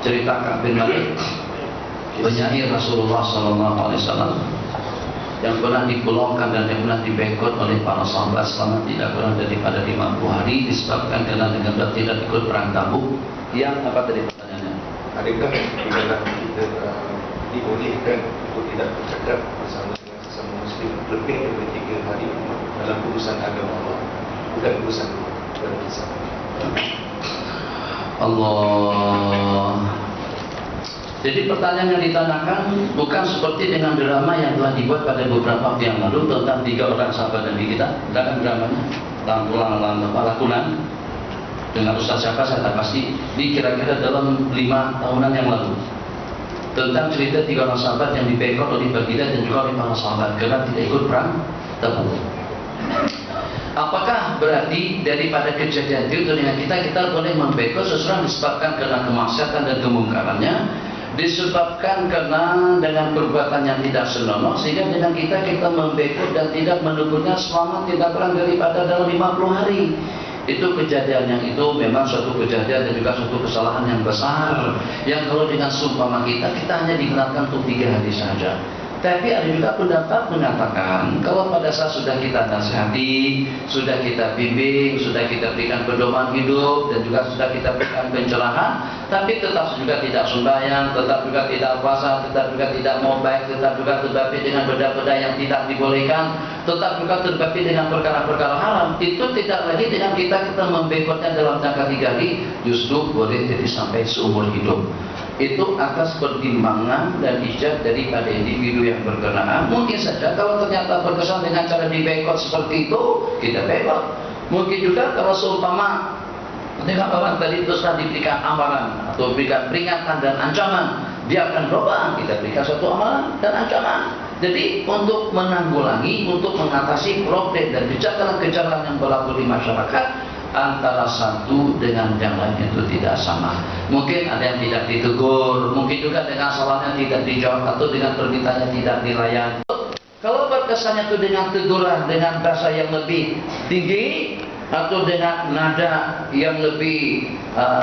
cerita Ka'ab bin Malik, penyair Rasulullah SAW yang pernah dipulaukan dan yang pernah dibekot oleh para sahabat selama tidak kurang daripada 50 hari disebabkan karena dengan tidak ikut perang Tabuk. Yang apa tadi pertanyaannya? Adakah di dalam kita dibolehkan untuk tidak bercakap bersama dengan sesama Muslim lebih dari 3 hari dalam urusan agama Allah, bukan urusan dalam kisah Allah. Jadi pertanyaan yang ditanyakan bukan seperti dengan drama yang telah dibuat pada beberapa waktu yang lalu tentang 3 orang sahabat Nabi kita. Bukan dramanya, tentang lakunan dengan Ustaz siapa saya tak pasti. Ini kira-kira dalam 5 tahunan yang lalu tentang cerita 3 orang sahabat yang dibekot oleh Baginda dan juga oleh para sahabat karena tidak ikut perang Tabuk. Apakah berarti daripada kejadian itu dengan kita boleh membekot seseorang disebabkan karena kemaksiatan dan kemungkarannya, disebabkan karena dengan perbuatan yang tidak senonoh, sehingga dengan kita membekot dan tidak menegurnya selama tidak kurang daripada dalam 50 hari. Itu kejadian yang itu memang suatu kejadian dan juga suatu kesalahan yang besar, yang kalau dengan sumpama kita hanya digunakan untuk 3 hari saja. Tapi ada juga pendapat mengatakan kalau pada saat sudah kita nasihati, sudah kita bimbing, sudah kita berikan pedoman hidup dan juga sudah kita berikan pencerahan, tapi tetap juga tidak sembahyang, tetap juga tidak puasa, tetap juga tidak mau baik, tetap juga terbabit dengan benda-benda yang tidak dibolehkan, tetap juga terbabit dengan perkara-perkara haram, itu tidak lagi dengan kita membekotnya dalam jangka 3 hari, justru boleh jadi sampai seumur hidup. Itu atas pertimbangan dan ijtihad daripada individu yang berkenaan. Mungkin saja kalau ternyata berkesan dengan cara dibekot seperti itu, kita bekot. Mungkin juga kalau seumpama dengan orang tadi terus diberikan amaran atau berikan peringatan dan ancaman, dia akan berubah, kita berikan suatu amaran dan ancaman. Jadi untuk menanggulangi, untuk mengatasi problem dan kejahatan-kejahatan yang berlaku di masyarakat, antara satu dengan yang lain itu tidak sama. Mungkin ada yang tidak ditegur, mungkin juga dengan salahnya tidak dijawab atau dengan permintaannya tidak dilayani. Kalau berkesannya itu dengan teguran dengan bahasa yang lebih tinggi atau dengan nada yang lebih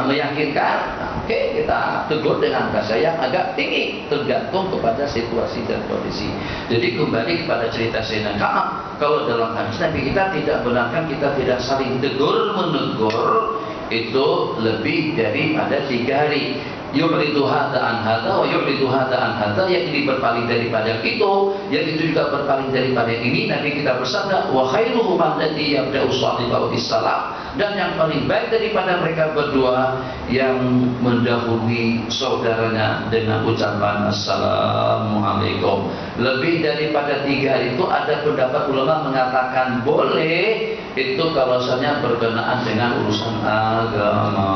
meyakinkan, oke, kita tegur dengan bahasa yang agak tinggi, tergantung kepada situasi dan kondisi. Jadi kembali kepada cerita Sayyidina Ka'ab, kalau dalam hadis Nabi kita tidak benarkan kita tidak saling tegur menegur itu lebih daripada 3 hari. Yu'ridu hadza an hadza wa yu'ridu hadza an hadza, yang ini berpaling daripada itu, yang itu juga berpaling daripada ini. Nabi kita bersabda, wa khairuhum alladzi yabda'u sahibahu bis-salam, dan yang paling baik daripada mereka berdua yang mendahului saudaranya dengan ucapan assalamualaikum. Lebih daripada 3 hari itu ada pendapat ulama mengatakan boleh itu kalau misalnya berkenaan dengan urusan agama.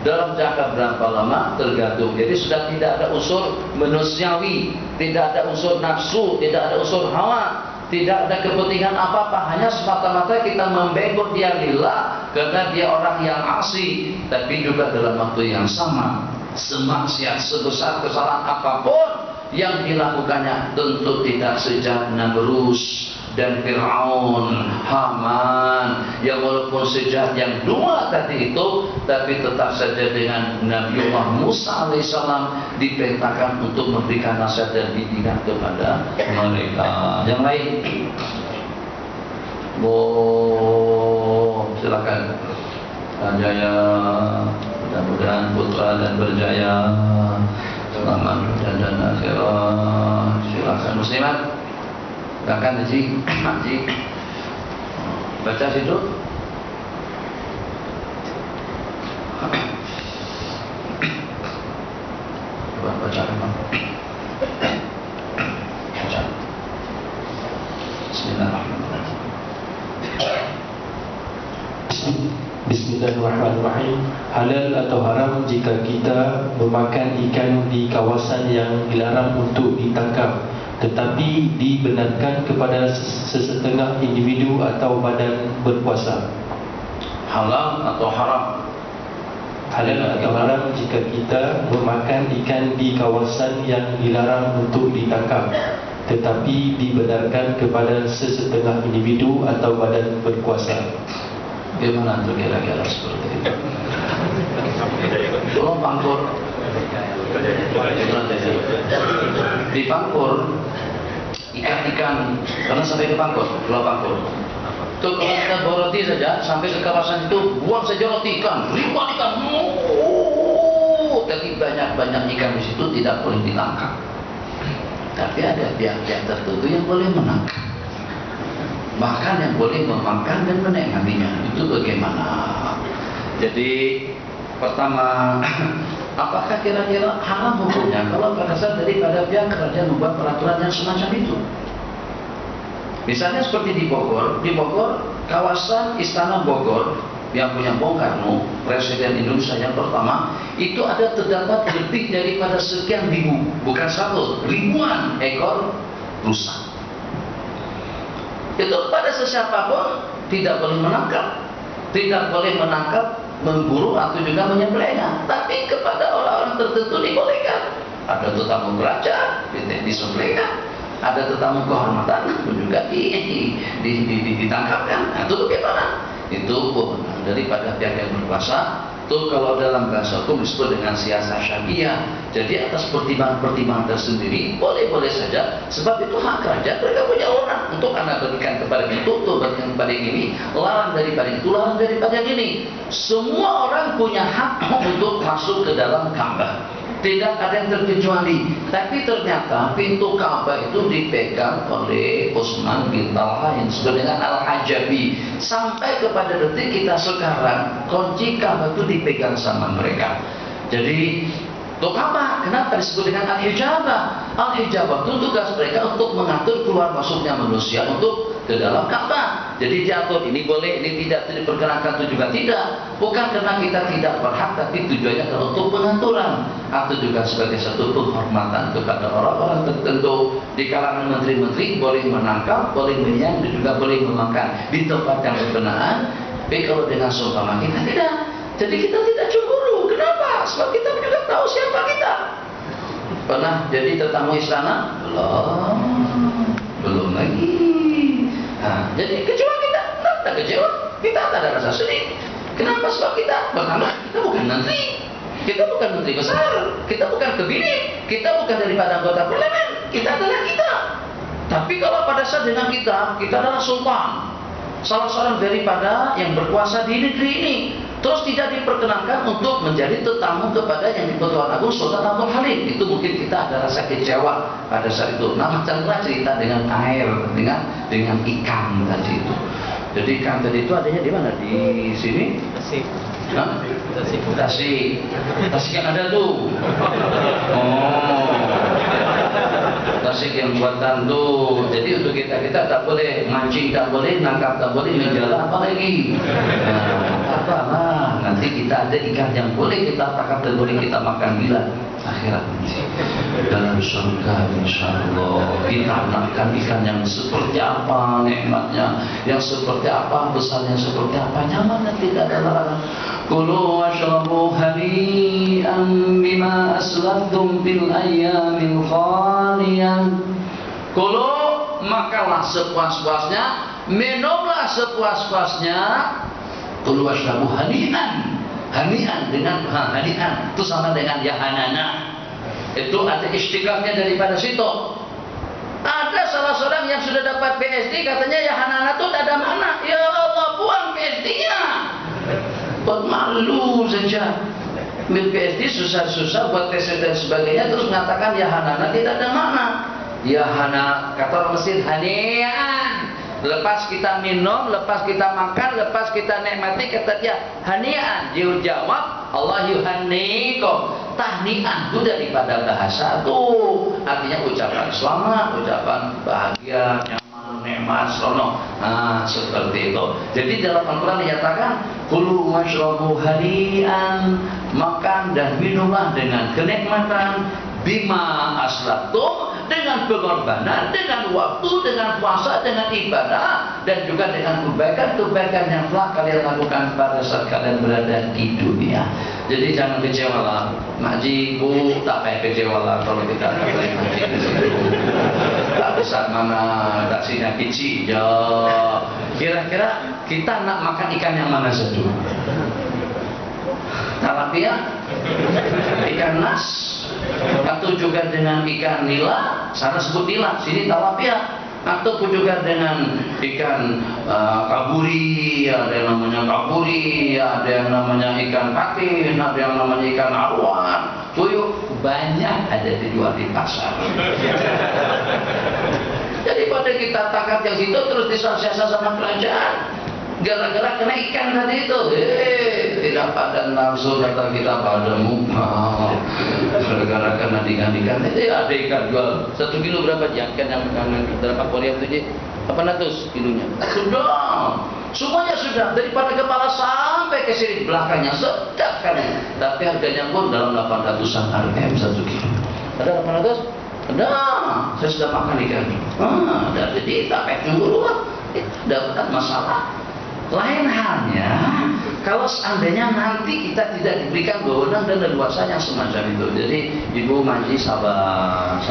Dalam jangka berapa lama tergantung. Jadi sudah tidak ada unsur manusiawi, tidak ada unsur nafsu, tidak ada unsur hawa, tidak ada kepentingan apa-apa, hanya semata-mata kita membekot dia lillah karena dia orang yang asli. Tapi juga dalam waktu yang sama, semaksiat sebesar kesalahan apapun yang dilakukannya tentu tidak sejak Namrus dan Fir'aun, Haman, yang walaupun sejahat yang 2 tadi itu, tapi tetap saja dengan Nabiullah Musa alaihissalam diperintahkan untuk memberikan nasihat dan bimbingan kepada mereka. Yang lain, silakan. Jaya, mudah-mudahan putra dan berjaya, selamat dunia dan akhirat. Silakan muslimat. Silakan Haji, baca situ. Coba baca memang. Baca. Bismillahirrahmanirrahim. Bismillahirrahmanirrahim. Halal atau haram jika kita memakan ikan di kawasan yang dilarang untuk ditangkap, tetapi dibenarkan kepada sesetengah individu atau badan berpuasa? Halal atau haram? Halal atau haram jika kita memakan ikan di kawasan yang dilarang untuk ditangkap, tetapi dibenarkan kepada sesetengah individu atau badan berkuasa? Bagaimana tuh kira-kira seperti itu? Tolong pangkur Di Pangkur, ikan-ikan, karena sampai ke Pangkur, Pulau Pangkur. Tuh kalau kita bawa roti saja, sampai ke kawasan itu, buang saja roti ikan, ribuan ikan. Tapi banyak ikan di situ tidak boleh ditangkap. Tapi ada pihak-pihak tertentu yang boleh menangkap. Bahkan yang boleh memakan dan menikmatinya. Itu bagaimana? Jadi pertama, apakah kira-kira haram hukumnya kalau pada saat daripada pihak kerajaan membuat peraturan yang semacam itu? Misalnya seperti di Bogor kawasan Istana Bogor yang punya Bung Karno, Presiden Indonesia yang pertama, itu ada terdapat lebih daripada sekian ribu, bukan satu, ribuan ekor rusa. Itu pada sesiapapun tidak boleh menangkap, memburu atau juga menyembelihnya. Tapi kepada orang-orang tertentu dibolehkan. Ada tetamu kerajaan, disembelihkan. Ada tetamu kehormatan juga ditangkapkan. Nah, itu bagaimana? Itu kewenangan daripada pihak yang berkuasa. Itu kalau dalam bahasa hukum disebut dengan siasat syariah. Jadi atas pertimbangan tersendiri boleh-boleh saja. Sebab itu hak kerajaan, mereka punya orang untuk Anda berikan kepada itu, untuk berikan kepada ini, larang daripada itu, larang daripada ini. Semua orang punya hak untuk masuk ke dalam Ka'bah. Tidak ada yang terkecuali. Tapi ternyata pintu Ka'bah itu dipegang oleh Utsman bin Talha yang disebut dengan Al-Hajabi. Sampai kepada detik kita sekarang, kunci Ka'bah itu dipegang sama mereka. Jadi untuk apa? Kenapa disebut dengan Al-Hijabah? Al-Hijabah itu tugas mereka untuk mengatur keluar masuknya manusia untuk ke dalam Ka'bah. Jadi diatur, ini boleh, ini tidak, ini diperkenankan, itu juga tidak. Bukan karena kita tidak berhak, tapi tujuannya adalah untuk pengaturan atau juga sebagai satu penghormatan kepada orang-orang tertentu. Di kalangan menteri-menteri boleh menangkap, boleh menyang, dan juga boleh memakan di tempat yang berkenaan. Tapi kalau dengan seumpama kita tidak. Jadi kita tidak cemburu. Kenapa? Sebab kita juga tahu siapa kita. Pernah jadi tetamu istana? Belum lagi. Nah, jadi kecewa kita? Tak kecewa. Kita tak ada rasa sedih. Kenapa? Sebab kita pertama, kita bukan menteri. Kita bukan menteri besar. Kita bukan kabinet. Kita bukan daripada anggota parlemen. Kita adalah kita. Tapi kalau pada saat dengan kita adalah sultan, salah seorang daripada yang berkuasa di negeri ini, terus tidak diperkenankan untuk menjadi tetamu kepada yang di-Pertuan Agung Sultan Abdul Halim. Itu mungkin kita ada rasa kecewa pada saat itu. Nah, macamlah cerita dengan air, dengan ikan tadi itu. Jadi ikan tadi itu adanya di mana? Di sini? Tasik. Hah? Tasik yang ada tuh. Tasik yang buatan tuh. Jadi untuk kita tak boleh mancing, tak boleh nangkap, tak boleh menjala, apa lagi? Apalah, nanti kita ada ikan yang boleh kita tangkap dan boleh kita makan bila akhirat nanti dalam surga insyaallah. Kita makan ikan yang seperti apa nikmatnya, yang seperti apa besarnya, seperti apa nyamannya, tidak ada larangan. Kulu washrabu hani'an bima aslaftum fil ayyamil khaliyah. Kulu, makanlah sepuas-puasnya, minumlah sepuas-puasnya. Kulu washrabu hani'an. Hani'an dengan hani'an itu sama dengan yahanana. Itu ada istiqamnya daripada situ. Ada salah seorang yang sudah dapat PhD katanya yahanana itu tak ada mana. Ya Allah, buang PhD-nya. Buat malu saja. Ambil PhD susah-susah buat tes dan sebagainya, terus mengatakan yahanana tidak ada makna. Yahana, kata orang Mesir, hani'an. Lepas kita minum, lepas kita makan, lepas kita nikmati, kata dia hani'an. Dia jawab, Allah yuhannikum. Tahni'an itu daripada bahasa itu, artinya ucapan selamat, ucapan bahagia, nyaman, nikmat, seronok. Nah, seperti itu. Jadi dalam Al-Quran dinyatakan, kulu washrabu hani'an, makan dan minumlah dengan kenikmatan, bima aslaftum, dengan pengorbanan, dengan waktu, dengan puasa, dengan ibadah, dan juga dengan kebaikan-kebaikan yang telah kalian lakukan pada saat kalian berada di dunia. Jadi jangan kecewa lah. Makji, bu, tak payah kecewa lah kalau kita tak boleh makji di situ. Tak besar mana, tak sinya kecil ya. Kira-kira kita nak makan ikan yang mana saja? tilapia, ikan mas, atau juga dengan ikan nila, sana sebut nila, sini tilapia, ataupun juga dengan ikan kaburi, ada yang namanya kaburi, ada yang namanya ikan patin, ada yang namanya ikan awan, tuyul, banyak ada dijual di pasar. Jadi pada kita tangkap yang situ terus disosialisasi sama kerajaan, gara-gara kena ikan tadi itu, tidak pada nafsu kata kita pada muka, gara-gara kena ikan itu ada ikan jual 1 kilo berapa ikan yang berapa Korea itu apa 800 kilonya sudah, semuanya sudah daripada kepala sampai ke sini belakangnya sedap kan, tapi harganya pun dalam 800-an RPM 1 kilo. Ada 800? Ada, saya sudah makan ikan. Ada jadi tak payah cemburu, dapat masalah. Lain halnya kalau seandainya nanti kita tidak diberikan wewenang dan leluasa yang semacam itu. Jadi ibu Maji sabar.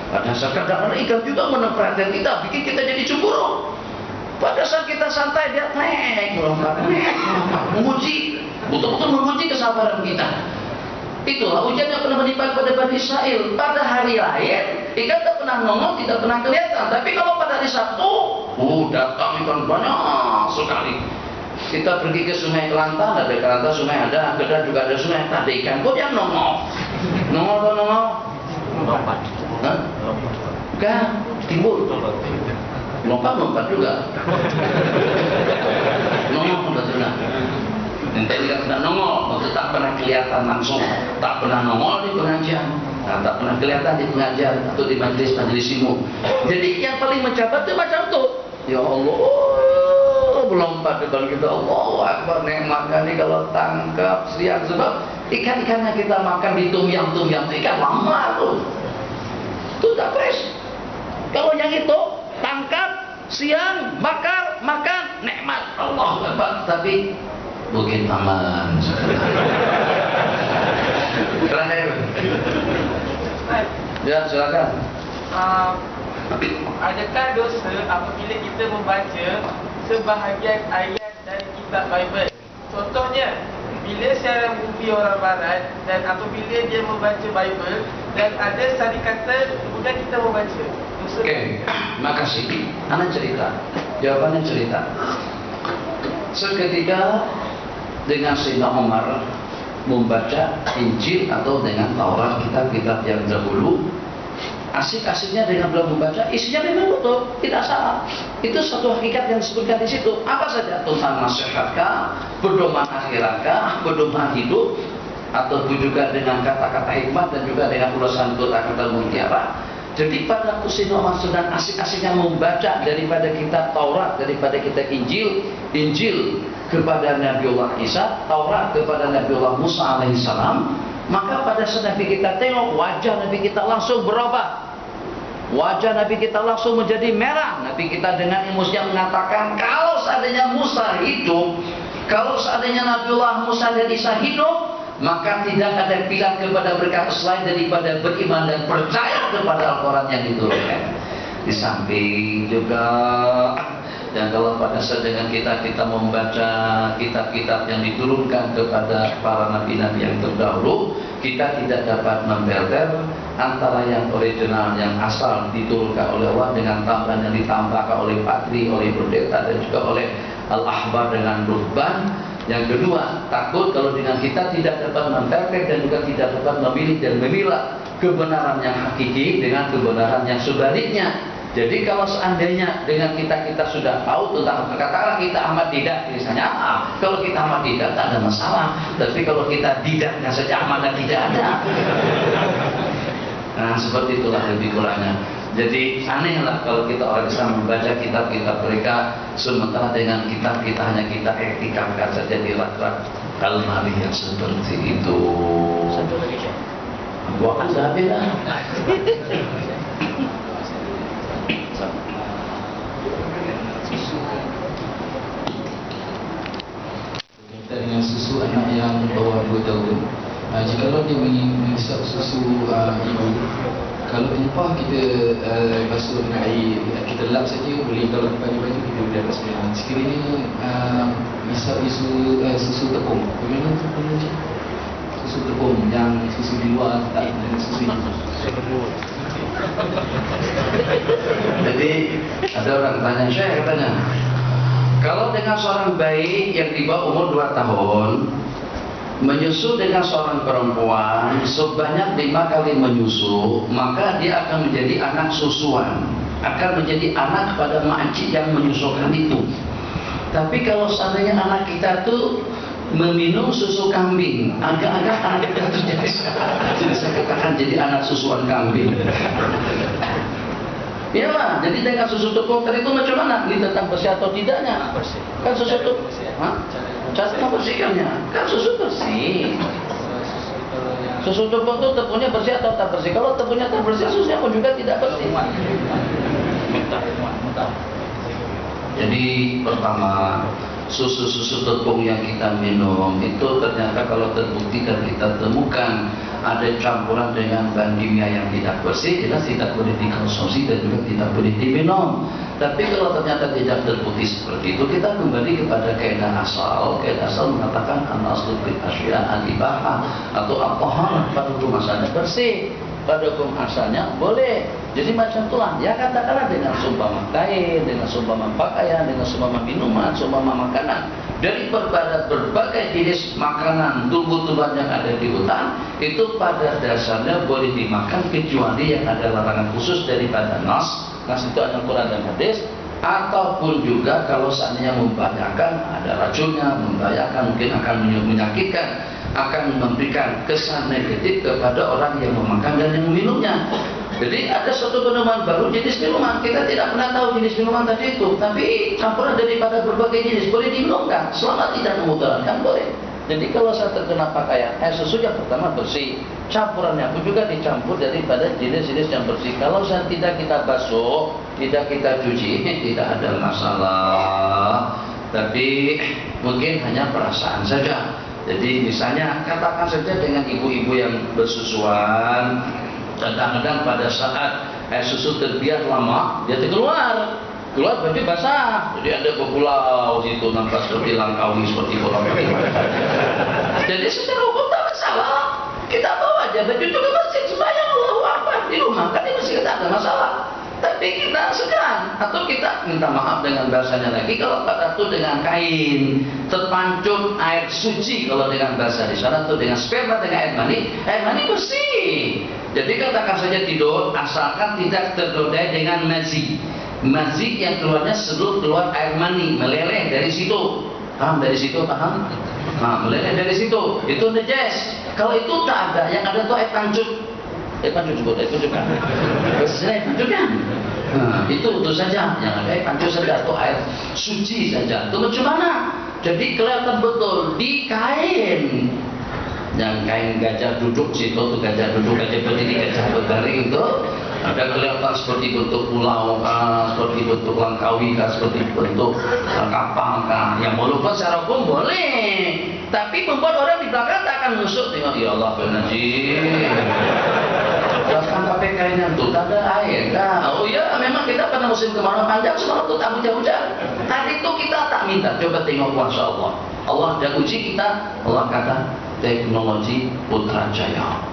Pada saat kadang-kadang ikan juga menarik perhatian kita, bikin kita jadi cemburu. Pada saat kita santai dia melompat, memuji, betul-betul memuji kesabaran kita. Itulah ujian yang pernah menimpa kepada Bani Israel. Pada hari lain ikan tak pernah nongol, tidak pernah kelihatan. Tapi kalau pada hari Sabtu, datang ikan banyak sekali. Kita pergi ke Sungai Kelantan, ada Kelantan sungai ada, Kedah juga ada sungai, ada ikan kok yang nongol. Nongol. Lompat. Bukan, timbul. Lompat juga. Nongol juga. Nanti tidak pernah nongol, maksud tak pernah kelihatan langsung, tak pernah nongol di pengajian, tak pernah kelihatan di pengajian atau di majelis ilmu. Jadi yang paling mencabat itu macam itu. Ya Allah, melompat depan kita, Allah Akbar, nikmat kali kalau tangkap siang, sebab ikan-ikan yang kita makan di tumyang ikan lama tuh, itu tak fresh. Kalau yang itu tangkap siang, bakar, makan, nikmat, Allah Akbar, tapi Bukit Aman. Terakhir. Ya, silakan. Adakah dosa apabila kita membaca sebahagian ayat dari kitab Bible? Contohnya, bila siaran movie orang barat dan apabila dia membaca Bible dan ada sari kata kemudian kita membaca. Oke, makasih. Anak cerita. Jawabannya cerita. Seketika dengan Sayyidina Umar membaca Injil atau dengan Taurat, kitab-kitab yang dahulu, asik-asiknya dengan beliau membaca, isinya memang betul, tidak salah. Itu satu hakikat yang disebutkan di situ. Apa saja? Tentang nasihatkah, pedoman akhiratkah, pedoman hidup, atau juga dengan kata-kata hikmat dan juga dengan ulasan kata-kata mutiara. Jadi pada Sayyidina Umar sedang asik-asiknya membaca daripada kitab Taurat, daripada kitab Injil kepada Nabiullah Isa, Taurat kepada Nabiullah Musa alaihissalam, maka pada saat Nabi kita tengok wajah Nabi kita langsung berubah, wajah Nabi kita langsung menjadi merah. Nabi kita dengan emosi mengatakan, kalau seandainya Musa hidup, kalau seandainya Nabiullah Musa dan Isa hidup, maka tidak ada pilihan kepada mereka selain daripada beriman dan percaya kepada Al-Quran yang diturunkan. Di samping juga, dan kalau pada saat dengan kita membaca kitab-kitab yang diturunkan kepada para nabi-nabi yang terdahulu, kita tidak dapat memfilter antara yang original, yang asal diturunkan oleh Allah dengan tambahan yang ditambahkan oleh patri, oleh pendeta dan juga oleh al-ahbar dengan ruhban. Yang kedua, takut kalau dengan kita tidak dapat memfilter dan juga tidak dapat memilih dan memilah kebenaran yang hakiki dengan kebenaran yang sebaliknya. Jadi kalau seandainya dengan kita sudah tahu tentang, katakanlah kita Ahmad Didat misalnya, kalau kita Ahmad Didat tak ada masalah. Tapi kalau kita Didatnya saja Ahmad tidak ada. Nah seperti itulah lebih kurangnya. Jadi anehlah kalau kita orang Islam membaca kitab-kitab mereka, sementara dengan kitab kita hanya kita ektikakan saja di rak-rak almari yang seperti itu. Satu lagi Syekh. Gua kan dah habis dah. Dengan susu anak yang bawah 2 tahun, jikalau dia menghisap susu ibu, kalau tumpah kita basuh dengan air, kita lap saja boleh. Kalau pakai baju kita boleh atas sebenarnya. Sekiranya misal susu tepung, bagaimana tu Encik? Susu tepung yang susu di luar tak dengan susu ini. Jadi ada orang tanya saya katanya, kalau dengan seorang bayi yang di bawah umur 2 tahun menyusu dengan seorang perempuan sebanyak 5 kali menyusu, maka dia akan menjadi anak susuan, akan menjadi anak kepada makcik yang menyusukan itu. Tapi kalau seandainya anak kita tuh meminum susu kambing, agak-agak anak kita tuh jadi saya katakan jadi anak susuan kambing. Iya lah, jadi dengan susu tepung tadi itu macam mana? Ini tentang bersih atau tidaknya? Kan susu tepung, cara membersihkannya, kan susu bersih. Susu tepung itu tepungnya bersih atau tak bersih? Kalau tepungnya tak bersih, susunya pun juga tidak bersih. Jadi pertama, susu-susu tepung yang kita minum itu ternyata kalau terbukti dan kita temukan ada campuran dengan bahan kimia yang tidak bersih, jelas tidak boleh dikonsumsi dan juga tidak boleh diminum. Tapi kalau ternyata tidak terbukti seperti itu, kita kembali kepada kaidah asal. Kaidah asal mengatakan an-aslu fil asya' al-ibahah atau at-taharah, pada hukum asalnya bersih, pada hukum asalnya boleh. Jadi macam itulah, ya katakanlah dengan seumpama kain, dengan seumpama pakaian, dengan seumpama minuman, seumpama makanan, dari berbagai jenis makanan tumbuh-tumbuhan yang ada di hutan, itu pada dasarnya boleh dimakan kecuali yang ada larangan khusus daripada nas itu ada Quran dan hadis, ataupun juga kalau seandainya membahayakan, ada racunnya, membahayakan, mungkin akan menyakitkan, akan memberikan kesan negatif kepada orang yang memakan dan yang meminumnya. Jadi ada suatu penemuan baru jenis minuman, kita tidak pernah tahu jenis minuman tadi itu, tapi campuran daripada berbagai jenis boleh diminumkan selama tidak memudaratkan, boleh. Jadi kalau saya terkena pakaian, susu yang pertama bersih, campurannya pun juga dicampur daripada jenis-jenis yang bersih. Kalau saya tidak kita basuh, tidak kita cuci, tidak ada masalah. Tapi mungkin hanya perasaan saja. Jadi misalnya katakan saja dengan ibu-ibu yang bersusuan, kadang-kadang pada saat air susu terbiar lama, dia keluar baju basah, jadi ada bepulau situ, nampak seperti Langkawi, seperti bola putih. Jadi secara hukum tak masalah, kita bawa aja baju itu ke masjid, sembahyang Allahu Akbar di rumah, kan di masjid tak ada masalah. Tapi kita segan, atau kita minta maaf dengan bahasanya lagi, kalau pada itu dengan kain terpancung air suci, kalau dengan bahasa di sana itu dengan sperma, dengan air mani bersih. Jadi katakan saja tidur, asalkan tidak ternodai dengan mazi yang keluarnya sebelum keluar air mani, meleleh dari situ. Paham dari situ, paham? Nah, meleleh dari situ, itu najas. Kalau itu tak ada, yang ada itu air pancung. Air pancung juga, air pancung kan? Air pancung kan? Nah, itu saja, yang ada air pancung saja, atau air suci saja. Itu macam mana? Jadi kelihatan betul di kain. Yang kain gajah duduk situ, tuh gajah duduk, gajah berdiri, gajah berbaring itu ada kelihatan seperti bentuk pulau kah, seperti bentuk Langkawi kah, seperti bentuk kapal kah. Yang walaupun secara hukum boleh, tapi membuat orang di belakang tak akan menusuk, tengok ya Allah benar sih. Bahkan pakai kainnya tuh tak ada air. Nah, oh iya, memang kita pada musim kemarau panjang semalam tuh tak hujan-hujan. Tadi itu kita tak minta, coba tengok masya Allah. Allah dah uji kita. Allah kata teknologi Putrajaya,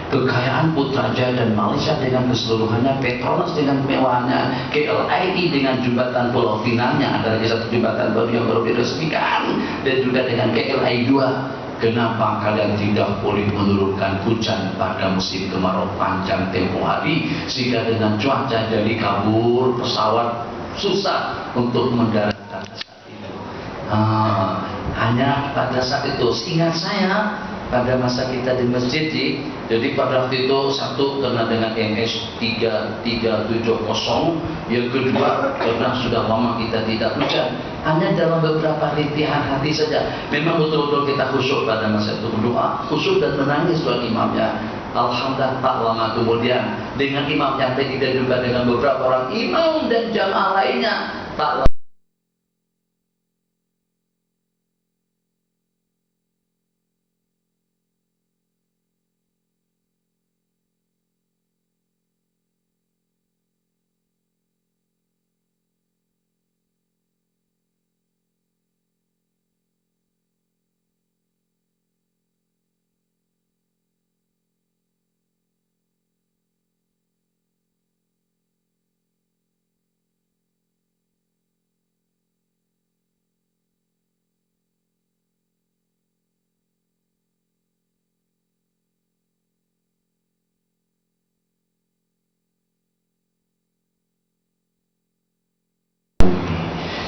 kekayaan Putrajaya dan Malaysia dengan keseluruhannya, Petronas dengan kemewahannya, KLIE dengan jembatan Pulau Pinangnya, ada lagi satu jembatan baru yang baru diresmikan, dan juga dengan KLIE 2. Kenapa kalian tidak boleh menurunkan hujan pada musim kemarau panjang tempoh hari, sehingga dengan cuaca jadi kabur, pesawat susah untuk mendaratkan saat itu. Hanya pada saat itu, seingat saya pada masa kita di masjid, jadi pada waktu itu satu karena dengan MS 3370, yang kedua karena sudah lama kita tidak hujan, hanya dalam beberapa rintihan hati saja. Memang betul-betul kita khusyuk pada masa itu, berdoa khusyuk dan menangis buat imamnya. Alhamdulillah tak lama kemudian dengan imam yang tadi dan juga dengan beberapa orang imam dan jamaah lainnya, tak lama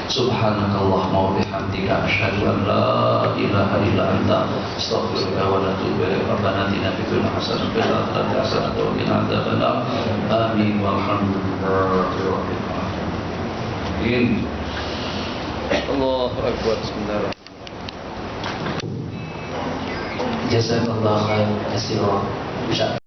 Subhanakallahumma wa bihamdika asyhadu an la ilaha illa anta astaghfiruka wa atubu ilaik. Rabbana atina fid dunya hasanah wa fil akhirati hasanah wa qina adzabannar. Amin walhamdulillahi rabbil alamin. Allahu akbar. Bismillahirrahmanirrahim. Jazakallah khair katsiran.